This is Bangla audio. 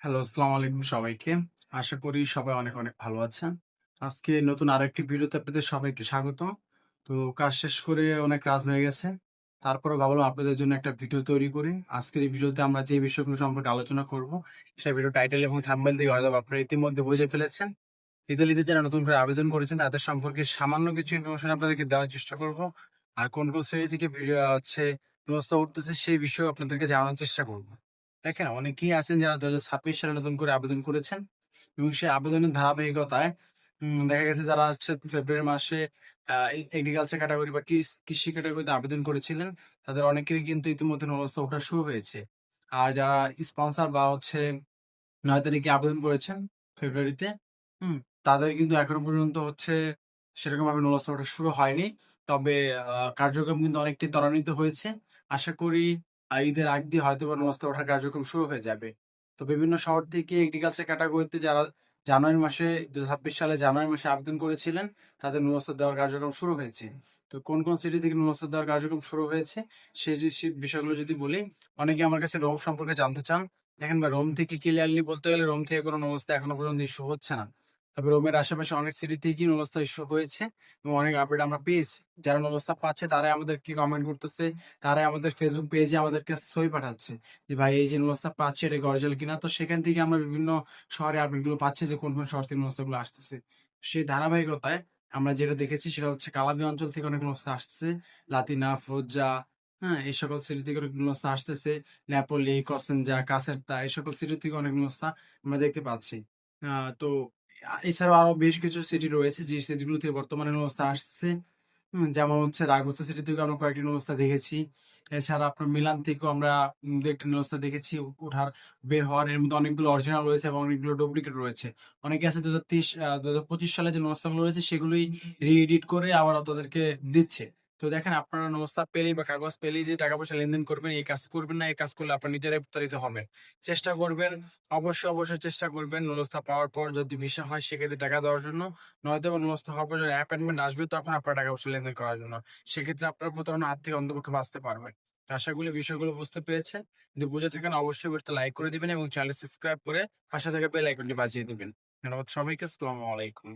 হ্যালো, আসসালামু আলাইকুম সবাইকে। আশা করি সবাই অনেক, অনেক ভালো আছেন। আজকে নতুন আরেকটি ভিডিওতে আপনাদের সবাইকে স্বাগত। তো কাজ শেষ করে অনেক রাত হয়ে গেছে। তারপরেও ভাবলাম আপনাদের জন্য একটা ভিডিও তৈরি করি। আজকের এই ভিডিওতে আমরা যে বিষয়গুলো সম্পর্কে আলোচনা করব, সেই ভিডিও টাইটেল এবং থাম্বনেল থেকে হয়তো আপনারা ইতিমধ্যে বুঝে ফেলেছেন। ইতালিতে যারা নতুন করে আবেদন করেছেন তাদের সম্পর্কে সামান্য কিছু ইনফরমেশন আপনাদেরকে দেওয়ার চেষ্টা করব। আর কোন, কোন শ্রেণী থেকে ভিডিও ব্যবস্থা উঠতেছে সেই বিষয়েও আপনাদেরকে জানানোর চেষ্টা করব। দেখেন অনেকেই আছেন যারা ২০২৬ সালে নতুন করে আবেদন করেছেন এবং সেই আবেদনের ধারাবাহিকতায় দেখা গেছে যারা হচ্ছে ফেব্রুয়ারি মাসে এগ্রিকালচার ক্যাটাগরি বা কৃষি ক্যাটাগরিতে আবেদন করেছিলেন, তাদের অনেকেরই কিন্তু ইতিমধ্যে নলস্তা ওঠা শুরু হয়েছে। আর যারা স্পন্সর বা হচ্ছে ৯ তারিখে আবেদন করেছেন ফেব্রুয়ারিতে, হুম? তাদের কিন্তু এখনো পর্যন্ত সেরকমভাবে নলস্তা ওঠা শুরু হয়নি। তবে কার্যক্রম কিন্তু অনেকটাই ত্বরান্বিত হয়েছে। আশা করি ঈদের আগ দিয়ে হয়তোবা নলস্তা ওঠার কার্যক্রম শুরু হয়ে যাবে। তো বিভিন্ন শহর থেকে এগ্রিকালচার ক্যাটাগরিতে যারা জানুয়ারি মাসে ২০২৬ সালে জানুয়ারি মাসে আবেদন করেছিলেন, তাদের নলস্তা দেওয়ার কার্যক্রম শুরু হয়েছে। তো কোন, কোন সিটি থেকে নলস্তা দেওয়ার কার্যক্রম শুরু হয়েছে, সে বিষয়গুলো যদি বলি, অনেকে আমার কাছে রোম সম্পর্কে জানতে চান। দেখেন ভাই, রোম থেকে ক্লিয়ারলি বলতে গেলে রোম থেকে কোনো নলস্তা এখনো পর্যন্ত ইস্যু হচ্ছে না। তবে রোমের আশেপাশে অনেক সিটি থেকেই নলস্তা ইস্যু হয়েছে এবং অনেক আপডেট আমরা পেয়েছি। যারা নলস্তা পাচ্ছে তারাই আমাদেরকে কমেন্ট করতেছে, তারাই আমাদের ফেসবুক পেজে আমাদেরকে ছবি পাঠাচ্ছে যে ভাই এই যে নলস্তা পাচ্ছি এটা কি অরিজিনাল কিনা। তো সেখান থেকে আমরা বিভিন্ন শহরে আপডেটগুলো পাচ্ছি যে কোন, কোন শহর থেকে নলস্তাগুলো আসতেছে। সেই ধারাবাহিকতায় আমরা যেটা দেখেছি সেটা হচ্ছে কালাবি অঞ্চল থেকে অনেক নলস্তা আসতেছে। লাতিনা, ফ্রুজা, হ্যাঁ? এই সকল সিটি থেকে অনেক নলস্তা আসতেছে। নেপোলি, কসেনজা, কাসেরতা এই সকল সিটি থেকে অনেক নলস্তা আমরা দেখতে পাচ্ছি। তো এছাড়াও আরো বেশ কিছু সিটি রয়েছে যে সিটিগুলো থেকে বর্তমানে নলস্তা আসতেছে। যেমন হচ্ছে রাগোসা সিটি থেকেও আমরা কয়েকটি নলস্তা দেখেছি। এছাড়া আপনার মিলান থেকেও আমরা ২-১টি নলস্তা দেখেছি ওঠার বের হওয়ার। এর মধ্যে অনেকগুলো অরিজিনাল রয়েছে এবং অনেকগুলো ডুপ্লিকেট রয়েছে। অনেকে আছে ২০২৫ সালে যে নলস্তাগুলো রয়েছে সেগুলোই রি-এডিট করে আবার তাদেরকে দিচ্ছে। তো দেখেন আপনারা নলস্তা পেলেই বা কাগজ পেলেই যে টাকা পয়সা লেনদেন করবেন এই কাজ করবেন না। এই কাজ করলে আপনারা নিজেরাই প্রতারিত হবেন। চেষ্টা করবেন, অবশ্যই চেষ্টা করবেন নলস্তা পাওয়ার পর যদি ভিসা হয় সেক্ষেত্রে টাকা দেওয়ার জন্য। নয়তোবা নষ্ট হওয়ার পর যখন অ্যাপয়েন্টমেন্ট আসবে তখন আপনার টাকা পয়সা লেনদেন করার জন্য। সেক্ষেত্রে আপনার প্রতারণার হাত থেকে অন্ততপক্ষে বাঁচতে পারবেন। আশা করি বিষয়গুলো বুঝতে পেরেছেন। যদি বুঝে থাকেন অবশ্যই ভিডিওতে লাইক করে দিবেন এবং চ্যানেল সাবস্ক্রাইব করে পাশে থাকা বেল আইকনটি বাজিয়ে দিবেন। ধন্যবাদ সবাইকে। আসসালামু আলাইকুম।